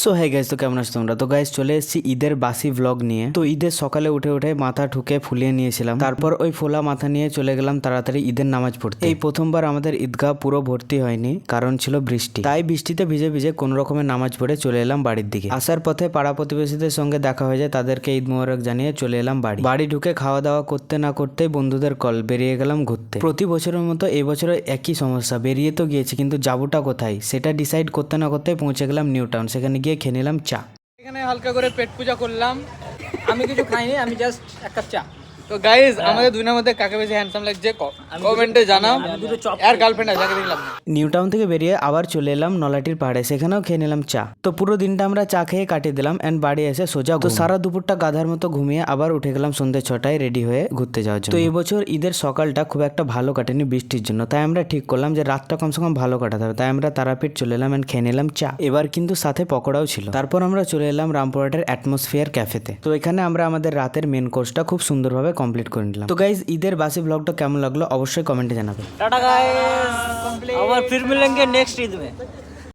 So হ্যাঁ guys, তো কেমন আছো তোমরা? তো গাইজ চলে এসেছি ঈদের বাসি ব্লগ নিয়ে। তো ঈদের সকালে উঠে উঠে মাথা ঠুকে ফুলিয়ে নিয়েছিলাম, তারপর ওই ফোলা মাথা নিয়ে চলে গেলাম তাড়াতাড়ি ঈদের নামাজ পড়তে। এই প্রথমবার আমাদের ঈদগাহ পুরো ভর্তি হয়নি, কারণ ছিল বৃষ্টি। তাই বৃষ্টিতে ভিজে ভিজে কোন রকমের নামাজ পড়ে চলে এলাম বাড়ির দিকে। আসার পথে পাড়া প্রতিবেশীদের সঙ্গে দেখা হয়ে যায়, তাদেরকে ঈদ মোবারক জানিয়ে চলে এলাম বাড়ি ঢুকে খাওয়া দাওয়া করতে না করতেই বন্ধুদের কল, বেরিয়ে গেলাম ঘুরতে। প্রতি বছরের মতো এই বছরে একই সমস্যা, বেরিয়ে তো গিয়েছি কিন্তু যাবোটা কোথায় সেটা ডিসাইড করতে না করতেই পৌঁছে গেলাম নিউ টাউন। সেখানে গিয়ে খেয়ে নিলাম চা। এখানে হালকা করে পেট পূজা করলাম। আমি কিছু খাইনি, আমি জাস্ট এক কাপ চা। তো গাইজ আমাদের দুজনের মধ্যে কাকে বেশি হ্যান্ডসাম লাগছে কমেন্টে জানাও। আর গার্লফ্রেন্ড আছে, যাকে দেখলাম। নিউ টাউন থেকে বেরিয়ে আবার চলে এলাম নলাটির পাহাড়ে, সেখানেও খেয়ে নিলাম চা। তো পুরো দিনটা আমরা চা খেয়ে কাটিয়ে দিলাম এন্ড বাড়ি এসে সোজা। তো সারা দুপুরটা গাধার মতো ঘুমিয়ে আবার উঠে গেলাম সন্ধ্যে 6টায় রেডি হয়ে ঘুরতে যাওয়ার জন্য। তো এবছর ঈদের সকালটা খুব একটা ভালো কাটেনি বৃষ্টির জন্য, তাই আমরা ঠিক করলাম যে রাতটা কমসে কম ভালো কাটাতে হবে। তাই আমরা তারাপীঠ চলে এলাম এন্ড খেয়ে নিলাম চা। এবার কিন্তু সাথে পকোড়াও ছিল। তারপর আমরা চলে এলাম রামপুরহাটের অ্যাটমসফিয়ার ক্যাফেতে। তো এখানে আমরা আমাদের রাতের মেন কোর্সটা খুব সুন্দরভাবে কমপ্লিট করে নিলাম। তো গাইজ ঈদের বাসি ব্লগটা কেমন লাগলো অবশ্যই কমেন্টে জানাবেন। टाटा गाइस, और फिर मिलेंगे नेक्स्ट ईद में।